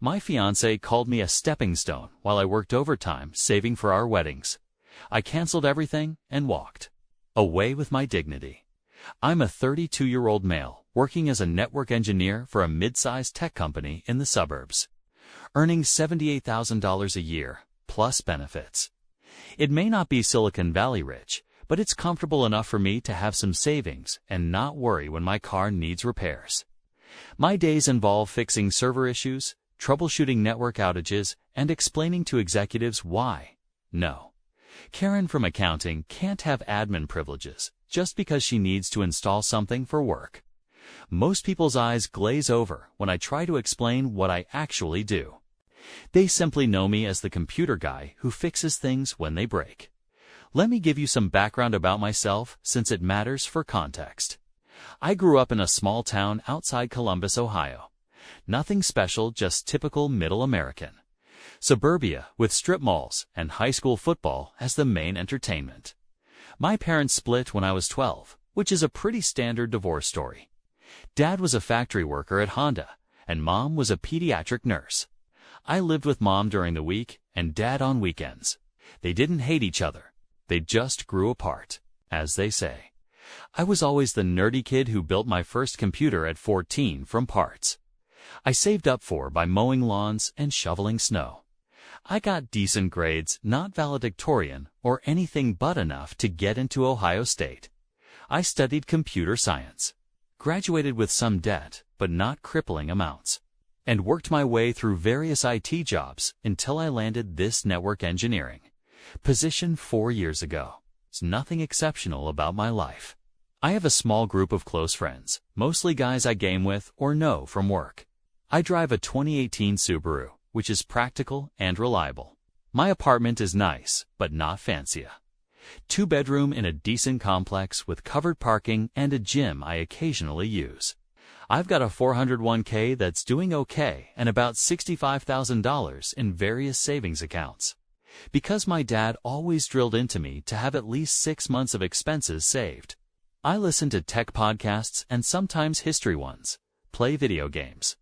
My fiancé called me a stepping stone while I worked overtime saving for our weddings. I canceled everything and walked away with my dignity. I'm a 32-year-old male working as a network engineer for a mid-sized tech company in the suburbs, earning $78,000 a year, plus benefits. It may not be Silicon Valley rich, but it's comfortable enough for me to have some savings and not worry when my car needs repairs. My days involve fixing server issues, troubleshooting network outages, and explaining to executives why. No. Karen from accounting can't have admin privileges just because she needs to install something for work. Most people's eyes glaze over when I try to explain what I actually do. They simply know me as the computer guy who fixes things when they break. Let me give you some background about myself since it matters for context. I grew up in a small town outside Columbus, Ohio. Nothing special, just typical middle American. Suburbia with strip malls and high school football as the main entertainment. My parents split when I was 12, which is a pretty standard divorce story. Dad was a factory worker at Honda, and Mom was a pediatric nurse. I lived with Mom during the week and Dad on weekends. They didn't hate each other. They just grew apart, as they say. I was always the nerdy kid who built my first computer at 14 from parts I saved up for by mowing lawns and shoveling snow. I got decent grades, not valedictorian or anything but enough to get into Ohio State. I studied computer science, graduated with some debt, but not crippling amounts, and worked my way through various IT jobs until I landed this network engineering position 4 years ago. It's nothing exceptional about my life. I have a small group of close friends, mostly guys I game with or know from work. I drive a 2018 Subaru, which is practical and reliable. My apartment is nice, but not fancy. 2-bedroom in a decent complex with covered parking and a gym I occasionally use. I've got a 401k that's doing okay and about $65,000 in various savings accounts. Because my dad always drilled into me to have at least 6 months of expenses saved. I listen to tech podcasts and sometimes history ones, play video games,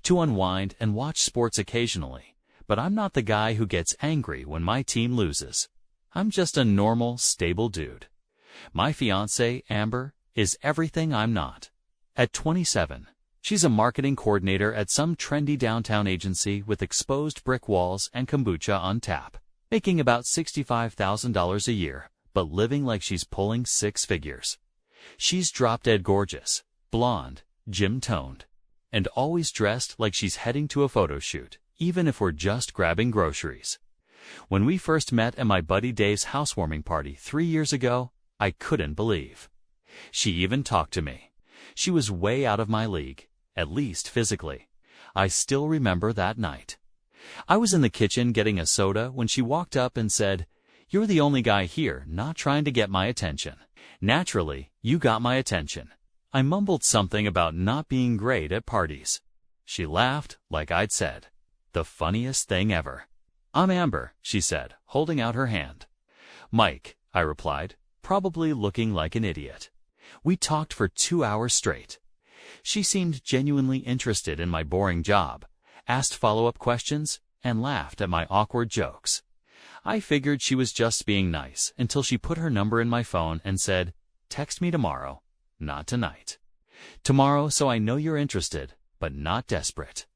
to unwind and watch sports occasionally, but I'm not the guy who gets angry when my team loses. I'm just a normal, stable dude. My fiancée, Amber, is everything I'm not. At 27, she's a marketing coordinator at some trendy downtown agency with exposed brick walls and kombucha on tap, making about $65,000 a year, but living like she's pulling 6 figures. She's drop-dead gorgeous, blonde, gym-toned, and always dressed like she's heading to a photo shoot, even if we're just grabbing groceries. When we first met at my buddy Dave's housewarming party 3 years ago, I couldn't believe. She even talked to me. She was way out of my league, at least physically. I still remember that night. I was in the kitchen getting a soda when she walked up and said, "You're the only guy here not trying to get my attention." Naturally, you got my attention. I mumbled something about not being great at parties. She laughed like I'd said the funniest thing ever. "I'm Amber," she said, holding out her hand. "Mike," I replied, probably looking like an idiot. We talked for 2 hours straight. She seemed genuinely interested in my boring job, asked follow-up questions, and laughed at my awkward jokes. I figured she was just being nice until she put her number in my phone and said, "Text me tomorrow, not tonight." Tomorrow, so I know you're interested, but not desperate.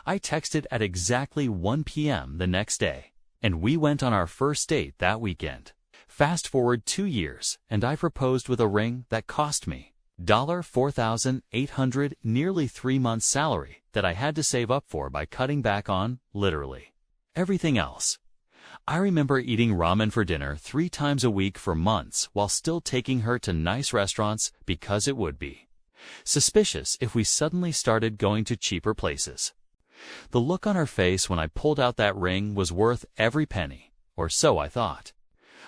I texted at exactly 1 p.m. the next day, and we went on our first date that weekend. Fast forward 2 years, and I proposed with a ring that cost me $4,800, nearly 3 months' salary that I had to save up for by cutting back on, literally, everything else. I remember eating ramen for dinner 3 times a week for months while still taking her to nice restaurants because it would be suspicious if we suddenly started going to cheaper places. The look on her face when I pulled out that ring was worth every penny, or so I thought.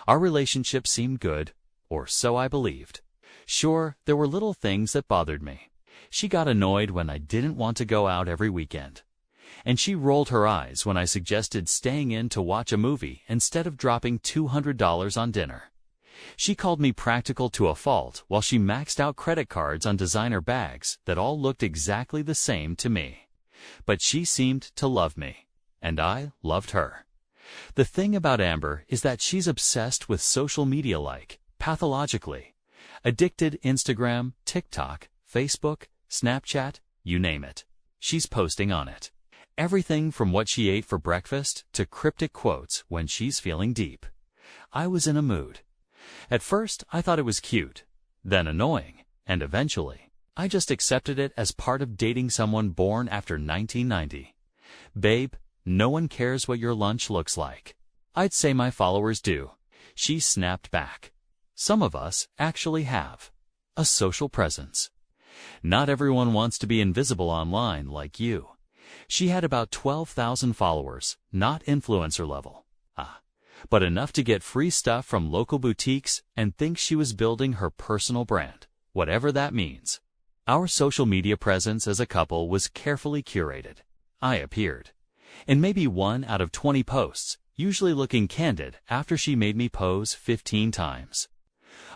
Our relationship seemed good, or so I believed. Sure, there were little things that bothered me. She got annoyed when I didn't want to go out every weekend. And she rolled her eyes when I suggested staying in to watch a movie instead of dropping $200 on dinner. She called me practical to a fault while she maxed out credit cards on designer bags that all looked exactly the same to me. But she seemed to love me, and I loved her. The thing about Amber is that she's obsessed with social media pathologically. Addicted Instagram, TikTok, Facebook, Snapchat, you name it. She's posting on it. Everything from what she ate for breakfast to cryptic quotes when she's feeling deep. I was in a mood. At first, I thought it was cute, then annoying, and eventually, I just accepted it as part of dating someone born after 1990. Babe, no one cares what your lunch looks like. I'd say my followers do. She snapped back. Some of us actually have a social presence. Not everyone wants to be invisible online like you. She had about 12,000 followers, not influencer level. But enough to get free stuff from local boutiques and think she was building her personal brand, whatever that means. Our social media presence as a couple was carefully curated. I appeared in maybe 1 out of 20 posts, usually looking candid after she made me pose 15 times.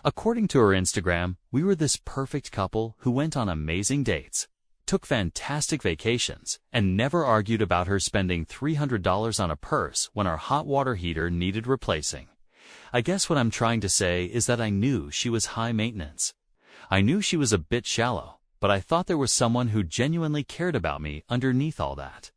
According to her Instagram, we were this perfect couple who went on amazing dates, took fantastic vacations, and never argued about her spending $300 on a purse when our hot water heater needed replacing. I guess what I'm trying to say is that I knew she was high maintenance. I knew she was a bit shallow, but I thought there was someone who genuinely cared about me underneath all that.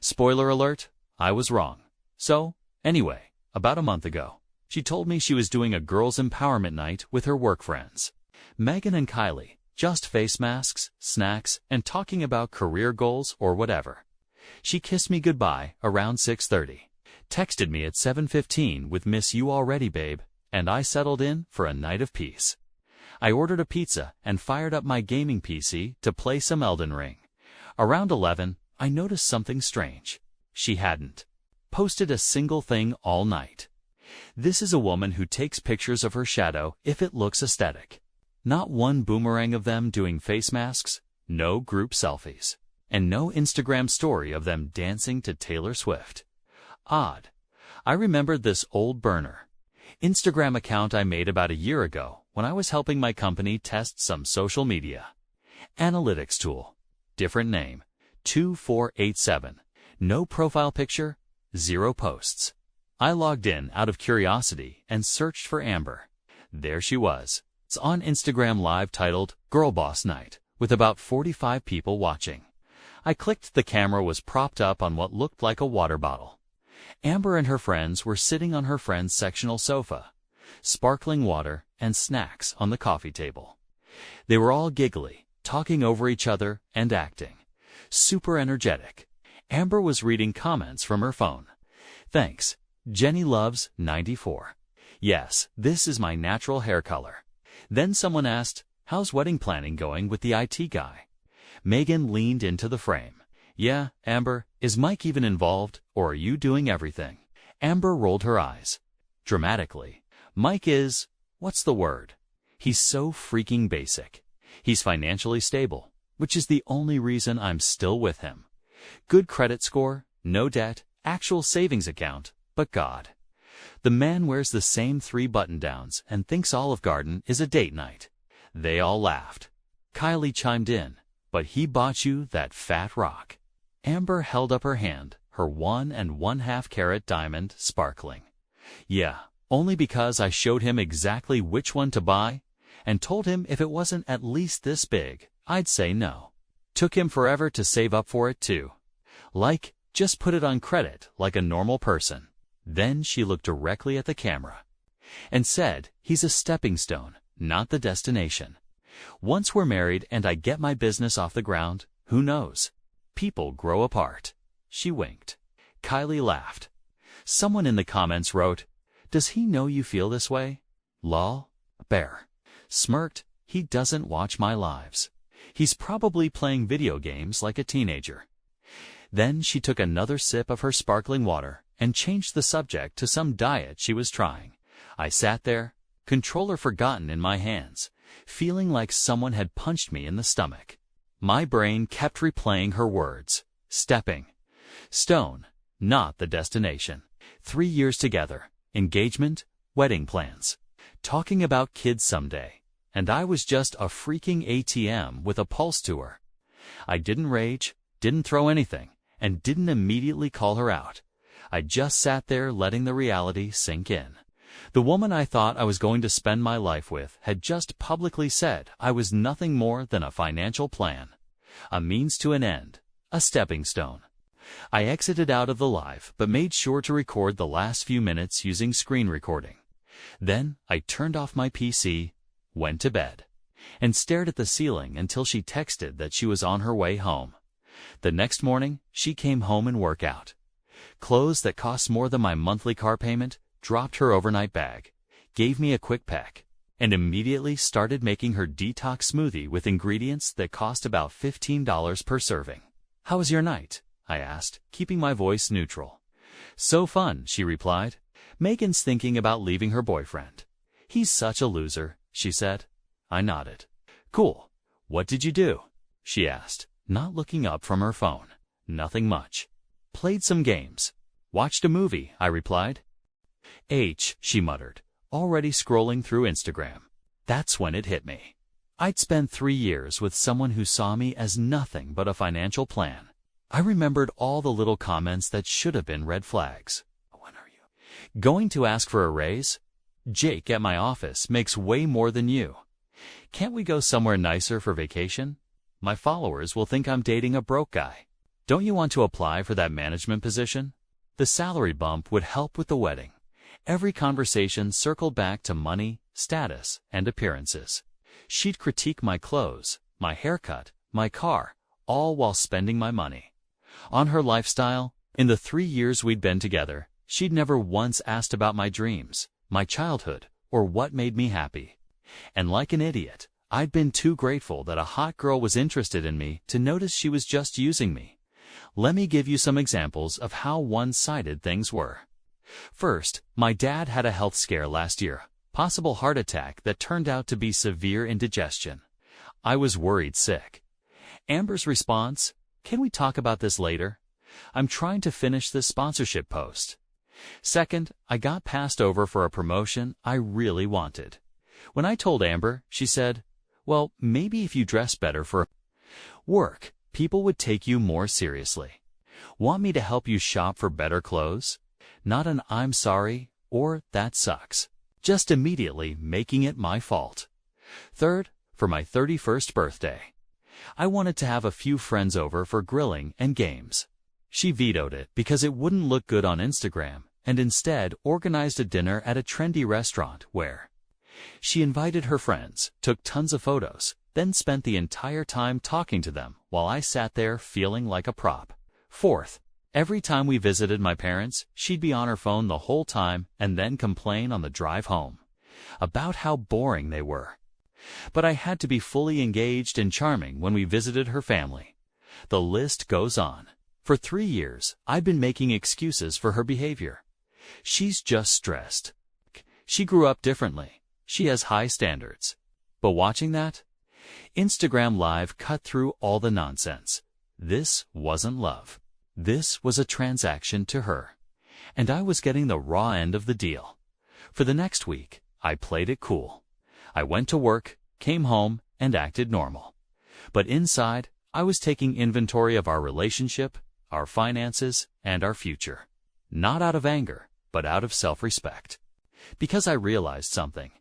Spoiler alert, I was wrong. So, anyway, about a month ago, she told me she was doing a girls' empowerment night with her work friends. Megan and Kylie, just face masks, snacks, and talking about career goals or whatever. She kissed me goodbye around 6:30, texted me at 7:15 with "Miss you already, babe," and I settled in for a night of peace. I ordered a pizza and fired up my gaming PC to play some Elden Ring. Around 11, I noticed something strange. She hadn't posted a single thing all night. This is a woman who takes pictures of her shadow if it looks aesthetic. Not one boomerang of them doing face masks, no group selfies, and no Instagram story of them dancing to Taylor Swift. Odd. I remembered this old burner Instagram account I made about a year ago when I was helping my company test some social media analytics tool. Different name, 2487. No profile picture, 0 posts. I logged in out of curiosity and searched for Amber. There she was. It's on Instagram Live titled Girl Boss Night, with about 45 people watching. I clicked. The camera was propped up on what looked like a water bottle. Amber and her friends were sitting on her friend's sectional sofa, sparkling water and snacks on the coffee table. They were all giggly, talking over each other and acting super energetic. Amber was reading comments from her phone. "Thanks. Jenny loves 94. Yes, this is my natural hair color." Then someone asked, "How's wedding planning going with the IT guy?" Megan leaned into the frame. "Yeah, Amber, is Mike even involved, or are you doing everything?" Amber rolled her eyes dramatically. "Mike is, what's the word? He's so freaking basic. He's financially stable, which is the only reason I'm still with him. Good credit score, no debt, actual savings account, but God. The man wears the same 3 button-downs and thinks Olive Garden is a date night." They all laughed. Kylie chimed in, "But he bought you that fat rock." Amber held up her hand, her 1 1/2 carat diamond sparkling. "Yeah, only because I showed him exactly which one to buy and told him if it wasn't at least this big, I'd say no. Took him forever to save up for it too. Like, just put it on credit like a normal person." Then she looked directly at the camera and said, "He's a stepping stone, not the destination. Once we're married and I get my business off the ground, who knows? People grow apart." She winked. Kylie laughed. Someone in the comments wrote, "Does he know you feel this way? Lol." Bear smirked, "He doesn't watch my lives. He's probably playing video games like a teenager." Then she took another sip of her sparkling water and changed the subject to some diet she was trying. I sat there, controller forgotten in my hands, feeling like someone had punched me in the stomach. My brain kept replaying her words. Stepping stone, not the destination. 3 years together, engagement, wedding plans, talking about kids someday, and I was just a freaking ATM with a pulse to her. I didn't rage, didn't throw anything, and didn't immediately call her out. I just sat there letting the reality sink in. The woman I thought I was going to spend my life with had just publicly said I was nothing more than a financial plan, a means to an end, a stepping stone. I exited out of the live, but made sure to record the last few minutes using screen recording. Then I turned off my PC, went to bed, and stared at the ceiling until she texted that she was on her way home. The next morning, she came home and worked out. Clothes that cost more than my monthly car payment, dropped her overnight bag, gave me a quick peck, and immediately started making her detox smoothie with ingredients that cost about $15 per serving. "How was your night?" I asked, keeping my voice neutral. "So fun," she replied. "Megan's thinking about leaving her boyfriend. He's such a loser," she said. I nodded. "Cool. What did you do?" she asked, not looking up from her phone. "Nothing much. Played some games. Watched a movie," I replied. She muttered, already scrolling through Instagram. That's when it hit me. I'd spent 3 years with someone who saw me as nothing but a financial plan. I remembered all the little comments that should have been red flags. "When are you going to ask for a raise? Jake at my office makes way more than you. Can't we go somewhere nicer for vacation? My followers will think I'm dating a broke guy. Don't you want to apply for that management position? The salary bump would help with the wedding." Every conversation circled back to money, status, and appearances. She'd critique my clothes, my haircut, my car, all while spending my money. On her lifestyle, in the 3 years we'd been together, she'd never once asked about my dreams, my childhood, or what made me happy. And like an idiot, I'd been too grateful that a hot girl was interested in me to notice she was just using me. Let me give you some examples of how one-sided things were. First, my dad had a health scare last year, possible heart attack that turned out to be severe indigestion. I was worried sick. Amber's response, "Can we talk about this later? I'm trying to finish this sponsorship post." Second, I got passed over for a promotion I really wanted. When I told Amber, she said, "Well, maybe if you dress better for work, people would take you more seriously. Want me to help you shop for better clothes?" Not an "I'm sorry" or "that sucks." Just immediately making it my fault. Third, for my 31st birthday, I wanted to have a few friends over for grilling and games. She vetoed it because it wouldn't look good on Instagram, and instead organized a dinner at a trendy restaurant where she invited her friends, took tons of photos, then spent the entire time talking to them while I sat there feeling like a prop. Fourth, every time we visited my parents, she'd be on her phone the whole time and then complain on the drive home about how boring they were. But I had to be fully engaged and charming when we visited her family. The list goes on. For 3 years, I've been making excuses for her behavior. She's just stressed. She grew up differently. She has high standards. But watching that Instagram Live cut through all the nonsense. This wasn't love. This was a transaction to her, and I was getting the raw end of the deal. For the next week, I played it cool. I went to work, came home, and acted normal. But inside, I was taking inventory of our relationship, our finances, and our future. Not out of anger, but out of self-respect. Because I realized something.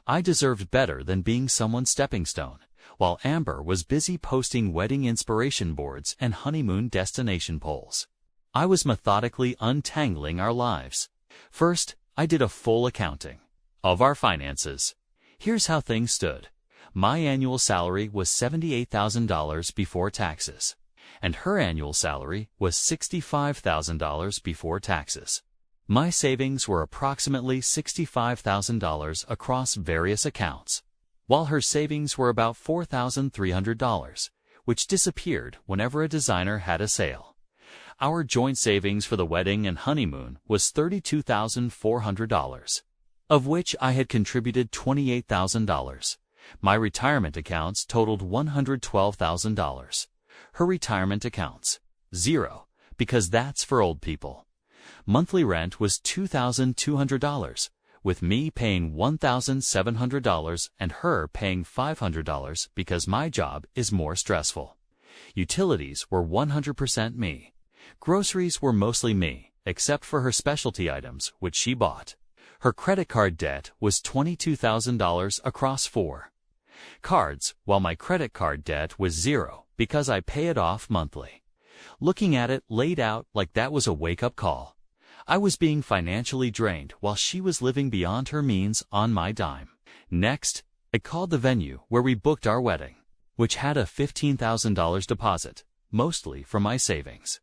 I deserved better than being someone's stepping stone, while Amber was busy posting wedding inspiration boards and honeymoon destination polls. I was methodically untangling our lives. First, I did a full accounting of our finances. Here's how things stood. My annual salary was $78,000 before taxes, and her annual salary was $65,000 before taxes. My savings were approximately $65,000 across various accounts, while her savings were about $4,300, which disappeared whenever a designer had a sale. Our joint savings for the wedding and honeymoon was $32,400, of which I had contributed $28,000. My retirement accounts totaled $112,000. Her retirement accounts, $0, because that's for old people. Monthly rent was $2,200, with me paying $1,700 and her paying $500 because my job is more stressful. Utilities were 100% me. Groceries were mostly me, except for her specialty items, which she bought. Her credit card debt was $22,000 across 4 cards, while my credit card debt was 0 because I pay it off monthly. Looking at it laid out like that was a wake-up call. I was being financially drained while she was living beyond her means on my dime. Next, I called the venue where we booked our wedding, which had a $15,000 deposit, mostly from my savings.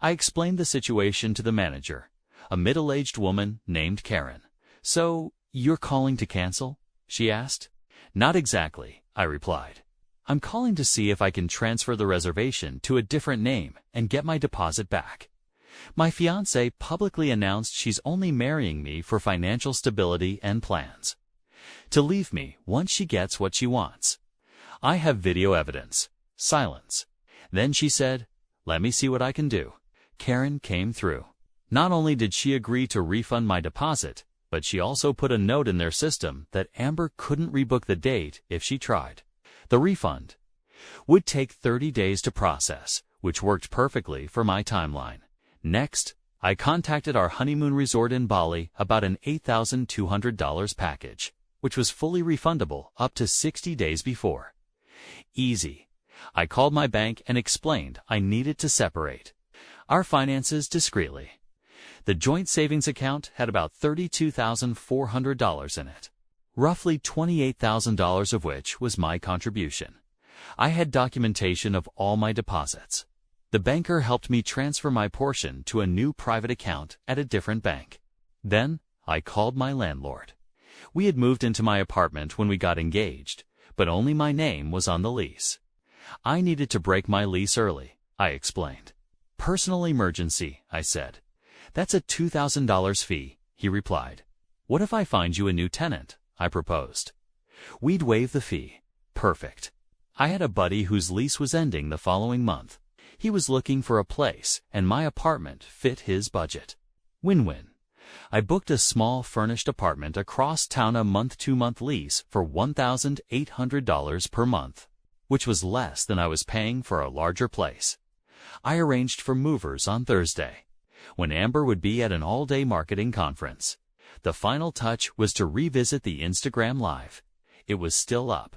I explained the situation to the manager, a middle-aged woman named Karen. "So, you're calling to cancel?" she asked. "Not exactly," I replied. "I'm calling to see if I can transfer the reservation to a different name and get my deposit back. My fiancée publicly announced she's only marrying me for financial stability and plans to leave me once she gets what she wants. I have video evidence." Silence. Then she said, "Let me see what I can do." Karen came through. Not only did she agree to refund my deposit, but she also put a note in their system that Amber couldn't rebook the date if she tried. The refund would take 30 days to process, which worked perfectly for my timeline. Next, I contacted our honeymoon resort in Bali about an $8,200 package, which was fully refundable up to 60 days before. Easy. I called my bank and explained I needed to separate our finances discreetly. The joint savings account had about $32,400 in it, roughly $28,000 of which was my contribution. I had documentation of all my deposits. The banker helped me transfer my portion to a new private account at a different bank. Then, I called my landlord. We had moved into my apartment when we got engaged, but only my name was on the lease. I needed to break my lease early, I explained. "Personal emergency," I said. "That's a $2,000 fee," he replied. "What if I find you a new tenant?" I proposed. "We'd waive the fee." Perfect. I had a buddy whose lease was ending the following month. He was looking for a place, and my apartment fit his budget. Win-win. I booked a small furnished apartment across town, a month-to-month lease for $1,800 per month, which was less than I was paying for a larger place. I arranged for movers on Thursday, when Amber would be at an all-day marketing conference. The final touch was to revisit the Instagram Live. It was still up.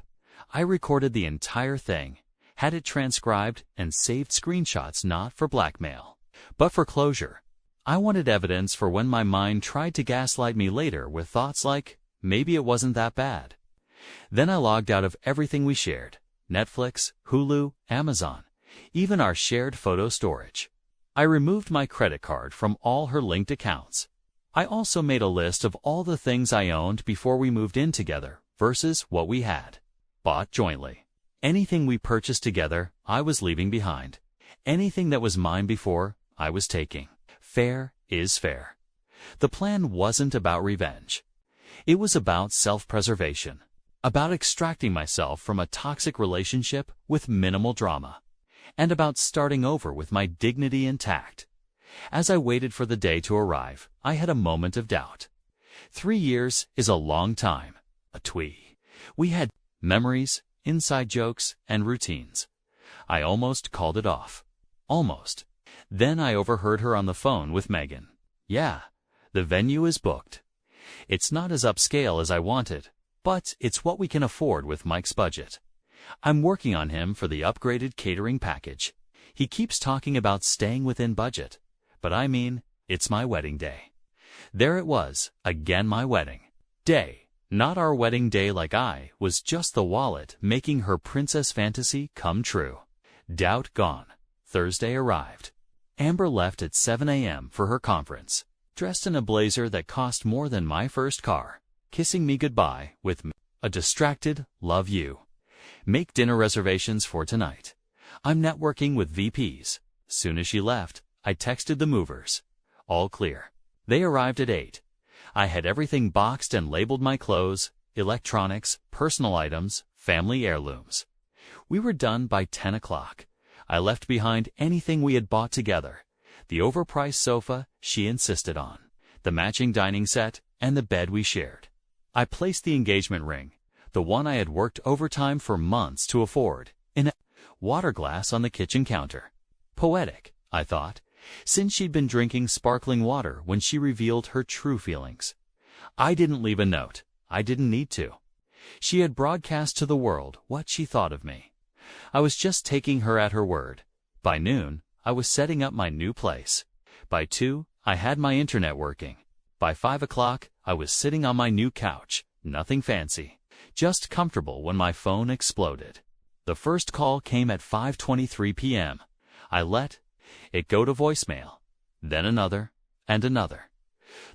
I recorded the entire thing, had it transcribed, and saved screenshots not for blackmail, but for closure. I wanted evidence for when my mind tried to gaslight me later with thoughts like, maybe it wasn't that bad. Then I logged out of everything we shared: Netflix, Hulu, Amazon, even our shared photo storage. I removed my credit card from all her linked accounts. I also made a list of all the things I owned before we moved in together versus what we had bought jointly. Anything we purchased together, I was leaving behind. Anything that was mine before, I was taking. Fair is fair. The plan wasn't about revenge. It was about self-preservation, about extracting myself from a toxic relationship with minimal drama, and about starting over with my dignity intact. As I waited for the day to arrive, I had a moment of doubt. 3 years is a long time. A twee. We had memories, inside jokes, and routines. I almost called it off. Almost. Then I overheard her on the phone with Megan. "Yeah, the venue is booked. It's not as upscale as I wanted, but it's what we can afford with Mike's budget. I'm working on him for the upgraded catering package. He keeps talking about staying within budget, but I mean, it's my wedding day." There it was, again, my wedding day. Not our wedding day, like I was just the wallet making her princess fantasy come true. Doubt gone. Thursday arrived. Amber left at 7 a.m. for her conference, dressed in a blazer that cost more than my first car, kissing me goodbye with a distracted, "Love you. Make dinner reservations for tonight. I'm networking with VPs." Soon as she left, I texted the movers. All clear. They arrived at 8. I had everything boxed and labeled: my clothes, electronics, personal items, family heirlooms. We were done by 10 o'clock. I left behind anything we had bought together: the overpriced sofa she insisted on, the matching dining set, and the bed we shared. I placed the engagement ring, the one I had worked overtime for months to afford, in water glass on the kitchen counter. Poetic, I thought, since she'd been drinking sparkling water when she revealed her true feelings. I didn't leave a note. I didn't need to. She had broadcast to the world what she thought of me. I was just taking her at her word. By noon, I was setting up my new place. By 2, I had my internet working. By 5 o'clock, I was sitting on my new couch, nothing fancy, just comfortable when my phone exploded. The first call came at 5:23 p.m. I let it go to voicemail, then another, and another.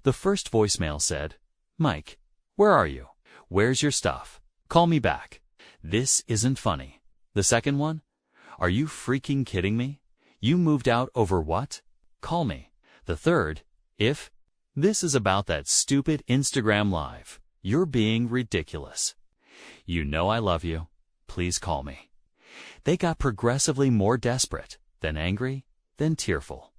The first voicemail said, "Mike, where are you? Where's your stuff? Call me back. This isn't funny." The second one, "Are you freaking kidding me? You moved out over what? Call me." The third, "If this is about that stupid Instagram live, you're being ridiculous. You know I love you. Please call me." They got progressively more desperate, then angry, then tearful.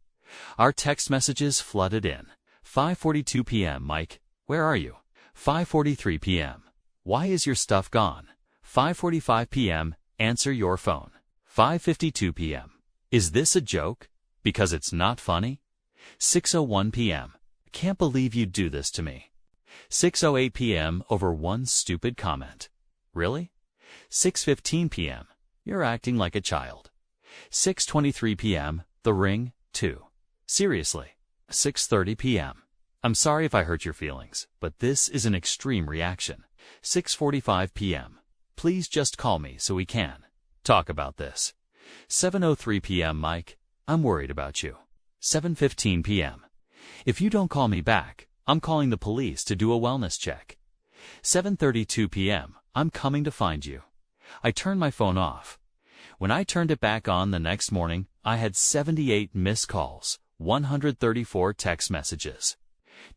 Our text messages flooded in. 5:42 p.m. Mike, where are you? 5:43 p.m. Why is your stuff gone? 5:45 p.m. Answer your phone. 5:52 p.m. Is this a joke? Because it's not funny? 6:01 p.m. Can't believe you'd do this to me. 6:08 p.m. over one stupid comment. Really? 6:15 p.m. You're acting like a child. 6:23 p.m. The ring, too. Seriously. 6:30 p.m. I'm sorry if I hurt your feelings, but this is an extreme reaction. 6:45 p.m. Please just call me so we can talk about this. 7:03 p.m. Mike, I'm worried about you. 7:15 p.m. If you don't call me back, I'm calling the police to do a wellness check. 7:32 p.m. I'm coming to find you. I turned my phone off. When I turned it back on the next morning, I had 78 missed calls, 134 text messages,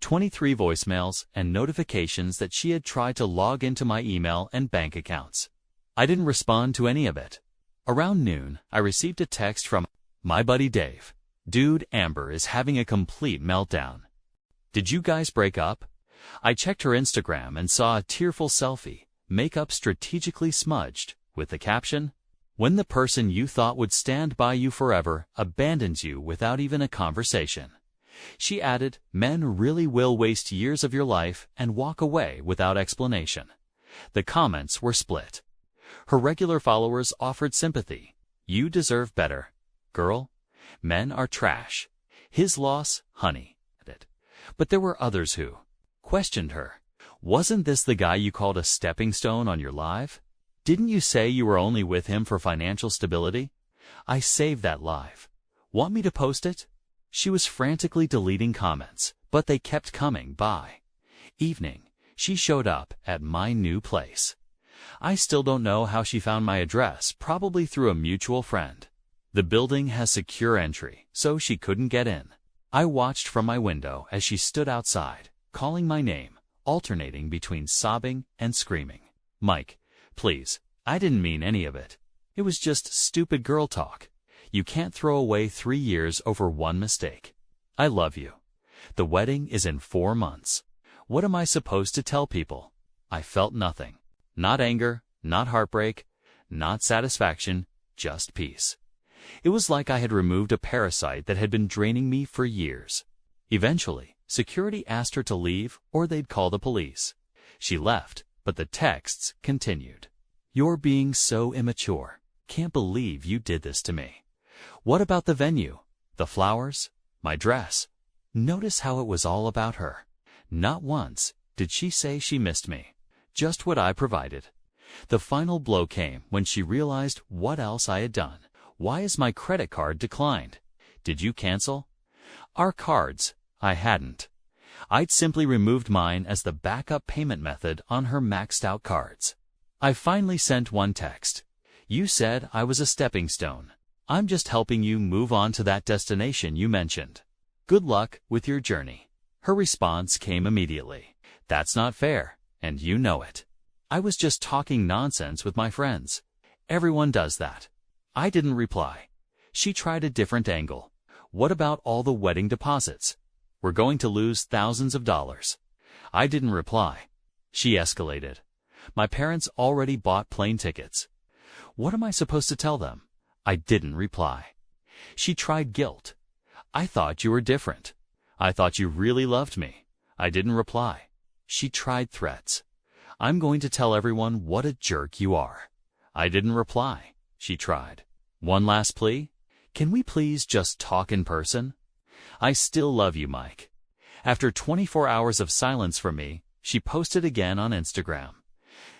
23 voicemails, and notifications that she had tried to log into my email and bank accounts. I didn't respond to any of it. Around noon, I received a text from my buddy Dave. "Dude, Amber is having a complete meltdown. Did you guys break up?" I checked her Instagram and saw a tearful selfie, makeup strategically smudged, with the caption, "When the person you thought would stand by you forever abandons you without even a conversation." She added, "Men really will waste years of your life and walk away without explanation." The comments were split. Her regular followers offered sympathy. "You deserve better. Girl, men are trash. His loss, honey." But there were others who questioned her. "Wasn't this the guy you called a stepping stone on your live? Didn't you say you were only with him for financial stability? I saved that live. Want me to post it?" She was frantically deleting comments, but they kept coming. By evening, she showed up at my new place. I still don't know how she found my address, probably through a mutual friend. The building has secure entry, so she couldn't get in. I watched from my window as she stood outside, calling my name, alternating between sobbing and screaming. "Mike, please, I didn't mean any of it. It was just stupid girl talk. You can't throw away 3 years over one mistake. I love you. The wedding is in 4 months. What am I supposed to tell people?" I felt nothing. Not anger, not heartbreak, not satisfaction, just peace. It was like I had removed a parasite that had been draining me for years. Eventually, security asked her to leave or they'd call the police. She left, but the texts continued. "You're being so immature. Can't believe you did this to me. What about the venue? The flowers? My dress?" Notice how it was all about her. Not once did she say she missed me. Just what I provided. The final blow came when she realized what else I had done. "Why is my credit card declined? Did you cancel?" Our cards, I hadn't. I'd simply removed mine as the backup payment method on her maxed out cards. I finally sent one text. "You said I was a stepping stone. I'm just helping you move on to that destination you mentioned. Good luck with your journey." Her response came immediately. "That's not fair, and you know it. I was just talking nonsense with my friends. Everyone does that." I didn't reply. She tried a different angle. "What about all the wedding deposits? We're going to lose thousands of dollars." I didn't reply. She escalated. "My parents already bought plane tickets." What am I supposed to tell them? I didn't reply. She tried guilt. I thought you were different. I thought you really loved me. I didn't reply. She tried threats. I'm going to tell everyone what a jerk you are. I didn't reply. She tried. One last plea? Can we please just talk in person? I still love you, Mike. After 24 hours of silence from me, she posted again on Instagram.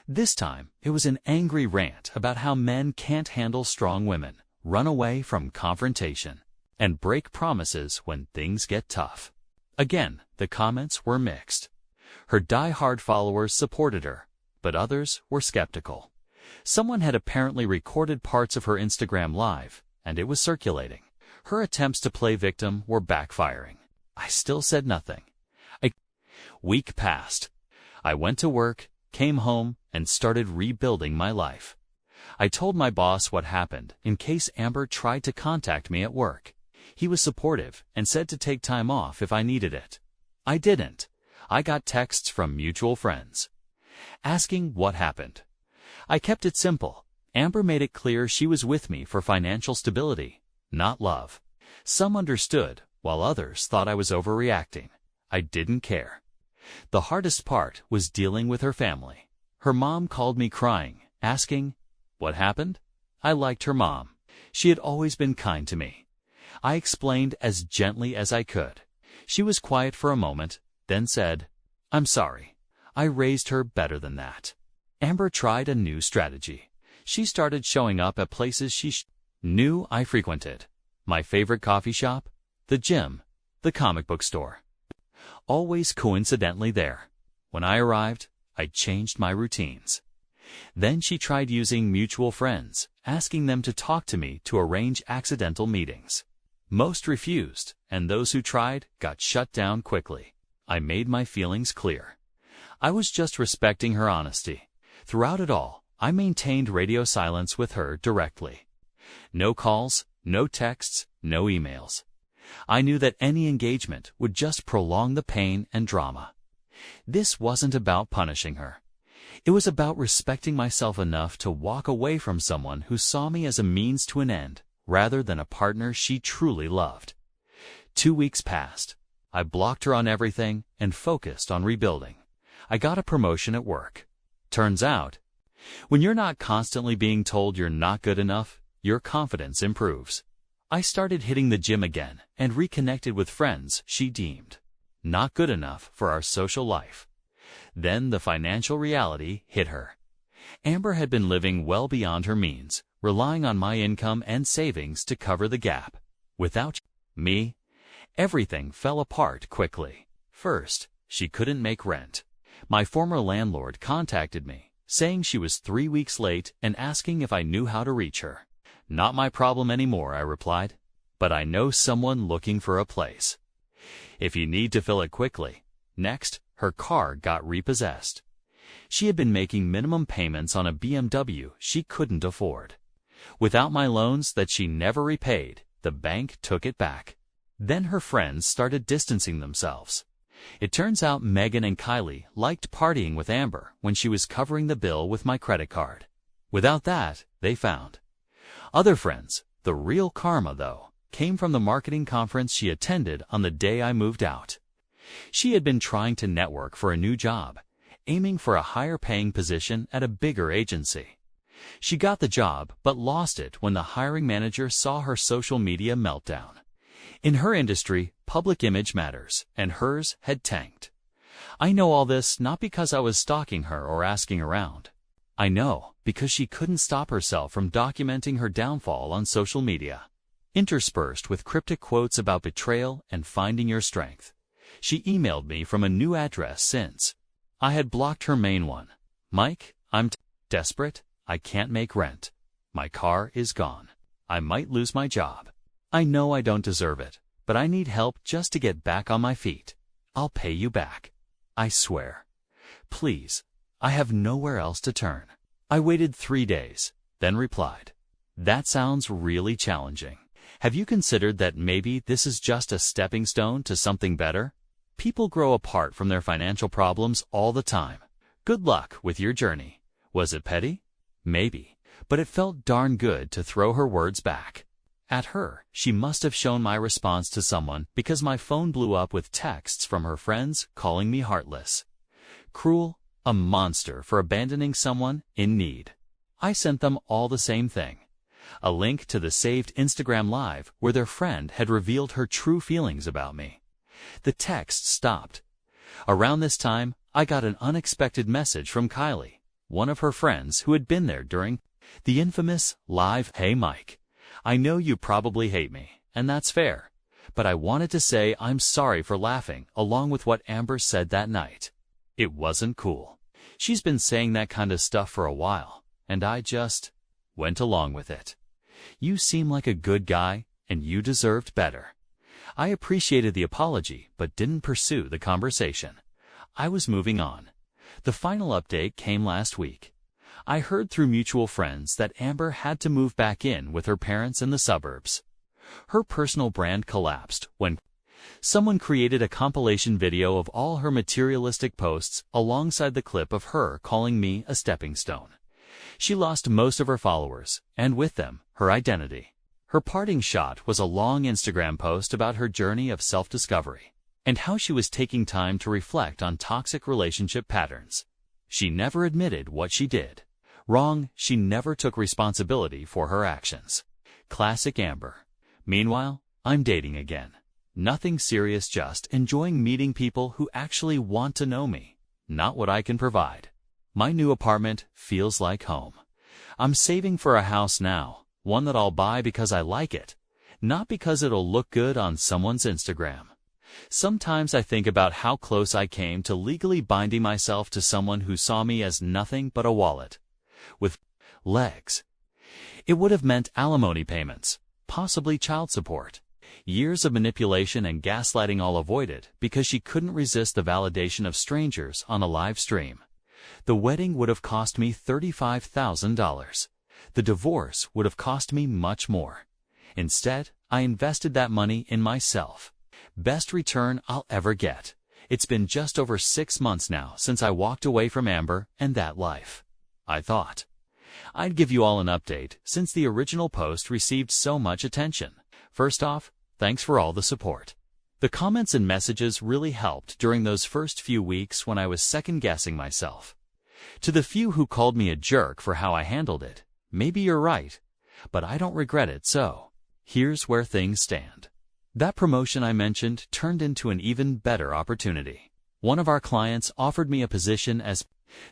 This time, it was an angry rant about how men can't handle strong women, run away from confrontation, and break promises when things get tough. Again, the comments were mixed. Her die-hard followers supported her, but others were skeptical. Someone had apparently recorded parts of her Instagram live, and it was circulating. Her attempts to play victim were backfiring. I still said nothing. A week passed. I went to work, came home, and started rebuilding my life. I told my boss what happened in case Amber tried to contact me at work. He was supportive and said to take time off if I needed it. I didn't. I got texts from mutual friends asking what happened. I kept it simple. Amber made it clear she was with me for financial stability, not love. Some understood, while others thought I was overreacting. I didn't care. The hardest part was dealing with her family. Her mom called me crying, asking, "What happened?" I liked her mom. She had always been kind to me. I explained as gently as I could. She was quiet for a moment, then said, "I'm sorry. I raised her better than that." Amber tried a new strategy. She started showing up at places she knew I frequented. My favorite coffee shop, the gym, the comic book store. Always coincidentally there. When I arrived, I changed my routines. Then she tried using mutual friends, asking them to talk to me to arrange accidental meetings. Most refused, and those who tried got shut down quickly. I made my feelings clear. I was just respecting her honesty. Throughout it all, I maintained radio silence with her directly. No calls, no texts, no emails. I knew that any engagement would just prolong the pain and drama. This wasn't about punishing her. It was about respecting myself enough to walk away from someone who saw me as a means to an end, rather than a partner she truly loved. 2 weeks passed. I blocked her on everything and focused on rebuilding. I got a promotion at work. Turns out, when you're not constantly being told you're not good enough, your confidence improves. I started hitting the gym again and reconnected with friends she deemed not good enough for our social life. Then the financial reality hit her. Amber had been living well beyond her means, relying on my income and savings to cover the gap. Without me, everything fell apart quickly. First, she couldn't make rent. My former landlord contacted me, saying she was 3 weeks late and asking if I knew how to reach her. "Not my problem anymore," I replied, "but I know someone looking for a place. If you need to fill it quickly." Next, her car got repossessed. She had been making minimum payments on a BMW she couldn't afford. Without my loans that she never repaid, the bank took it back. Then her friends started distancing themselves. It turns out Megan and Kylie liked partying with Amber when she was covering the bill with my credit card. Without that, they found other friends. The real karma, though, came from the marketing conference she attended on the day I moved out. She had been trying to network for a new job, aiming for a higher-paying position at a bigger agency. She got the job but lost it when the hiring manager saw her social media meltdown. In her industry, public image matters, and hers had tanked. I know all this not because I was stalking her or asking around. I know because she couldn't stop herself from documenting her downfall on social media. Interspersed with cryptic quotes about betrayal and finding your strength. She emailed me from a new address since I had blocked her main one. "Mike, I'm desperate. I can't make rent. My car is gone. I might lose my job. I know I don't deserve it, but I need help just to get back on my feet. I'll pay you back. I swear. Please, I have nowhere else to turn." I waited 3 days, then replied, "That sounds really challenging. Have you considered that maybe this is just a stepping stone to something better? People grow apart from their financial problems all the time. Good luck with your journey." Was it petty? Maybe. but it felt darn good to throw her words back at her. She must have shown my response to someone because my phone blew up with texts from her friends calling me heartless, cruel, a monster for abandoning someone in need. I sent them all the same thing, a link to the saved Instagram Live where their friend had revealed her true feelings about me. The text stopped. Around this time, I got an unexpected message from Kylie, one of her friends who had been there during the infamous live. "Hey Mike, I know you probably hate me, and that's fair, but I wanted to say I'm sorry for laughing along with what Amber said that night. It wasn't cool. She's been saying that kind of stuff for a while, and I just went along with it. You seem like a good guy, and you deserved better." I appreciated the apology, but didn't pursue the conversation. I was moving on. The final update came last week. I heard through mutual friends that Amber had to move back in with her parents in the suburbs. Her personal brand collapsed when someone created a compilation video of all her materialistic posts alongside the clip of her calling me a stepping stone. She lost most of her followers, and with them, her identity. Her parting shot was a long Instagram post about her journey of self-discovery and how she was taking time to reflect on toxic relationship patterns. She never admitted what she did wrong. She never took responsibility for her actions. Classic Amber. Meanwhile, I'm dating again. Nothing serious, just enjoying meeting people who actually want to know me, not what I can provide. My new apartment feels like home. I'm saving for a house now, one that I'll buy because I like it, not because it'll look good on someone's Instagram. Sometimes I think about how close I came to legally binding myself to someone who saw me as nothing but a wallet with legs. It would have meant alimony payments, possibly child support, years of manipulation and gaslighting, all avoided because she couldn't resist the validation of strangers on a live stream. The wedding would have cost me $35,000. The divorce would have cost me much more. Instead, I invested that money in myself. Best return I'll ever get. It's been just over 6 months now since I walked away from Amber and that life. I thought I'd give you all an update since the original post received so much attention. First off, thanks for all the support. The comments and messages really helped during those first few weeks when I was second-guessing myself. To the few who called me a jerk for how I handled it, maybe you're right, but I don't regret it. So, here's where things stand. That promotion I mentioned turned into an even better opportunity. One of our clients offered me a position as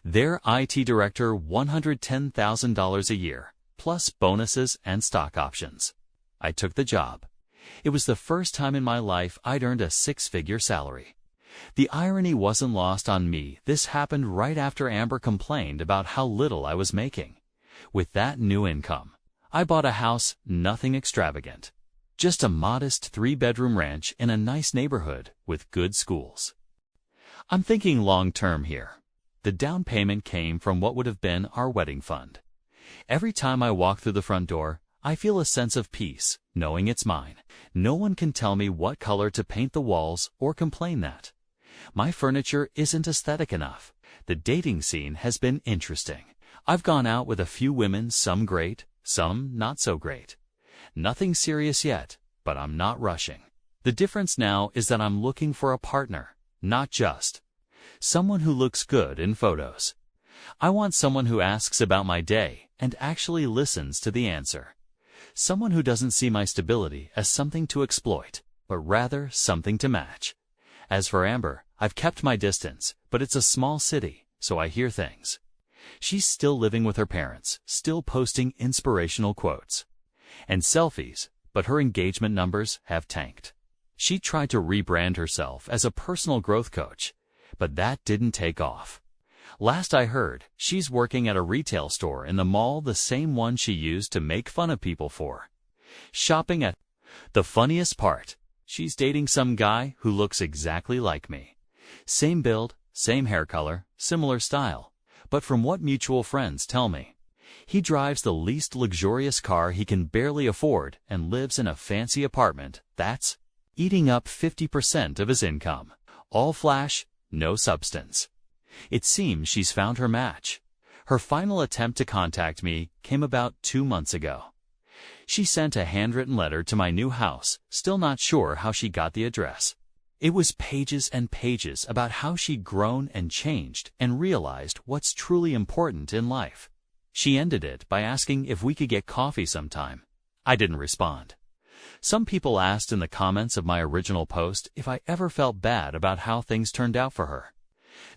their IT director, $110,000 a year, plus bonuses and stock options. I took the job. It was the first time in my life I'd earned a 6-figure salary. The irony wasn't lost on me. This happened right after Amber complained about how little I was making. With that new income, I bought a house, nothing extravagant. Just a modest 3-bedroom ranch in a nice neighborhood with good schools. I'm thinking long-term here. The down payment came from what would have been our wedding fund. Every time I walk through the front door, I feel a sense of peace, knowing it's mine. No one can tell me what color to paint the walls or complain that my furniture isn't aesthetic enough. The dating scene has been interesting. I've gone out with a few women, some great, some not so great. Nothing serious yet, but I'm not rushing. The difference now is that I'm looking for a partner, not just someone who looks good in photos. I want someone who asks about my day and actually listens to the answer. Someone who doesn't see my stability as something to exploit, but rather something to match. As for Amber, I've kept my distance, but it's a small city, so I hear things. She's still living with her parents, still posting inspirational quotes and selfies, but her engagement numbers have tanked. She tried to rebrand herself as a personal growth coach, but that didn't take off. Last I heard, she's working at a retail store in the mall, the same one she used to make fun of people for shopping at. The funniest part, she's dating some guy who looks exactly like me. Same build, same hair color, similar style. But from what mutual friends tell me, he drives the least luxurious car he can barely afford and lives in a fancy apartment that's eating up 50% of his income. All flash, no substance. It seems she's found her match. Her final attempt to contact me came about 2 months ago. She sent a handwritten letter to my new house, still not sure how she got the address. It was pages and pages about how she'd grown and changed and realized what's truly important in life. She ended it by asking if we could get coffee sometime. I didn't respond. Some people asked in the comments of my original post if I ever felt bad about how things turned out for her.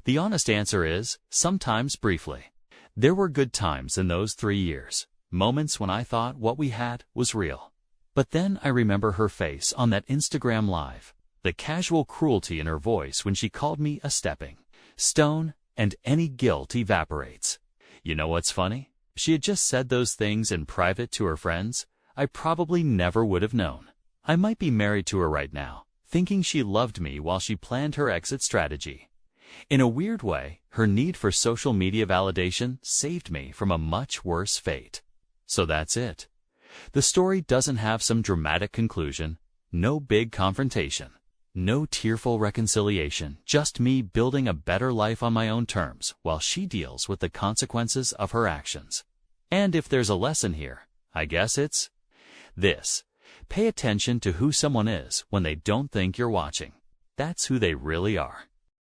The honest answer is, sometimes briefly. There were good times in those 3 years, moments when I thought what we had was real. But then I remember her face on that Instagram Live, the casual cruelty in her voice when she called me a stepping stone, and any guilt evaporates. You know what's funny? If she had just said those things in private to her friends, I probably never would have known. I might be married to her right now, thinking she loved me while she planned her exit strategy. In a weird way, her need for social media validation saved me from a much worse fate. So that's it. The story doesn't have some dramatic conclusion, no big confrontation, no tearful reconciliation, just me building a better life on my own terms while she deals with the consequences of her actions. And if there's a lesson here, I guess it's this: pay attention to who someone is when they don't think you're watching. That's who they really are.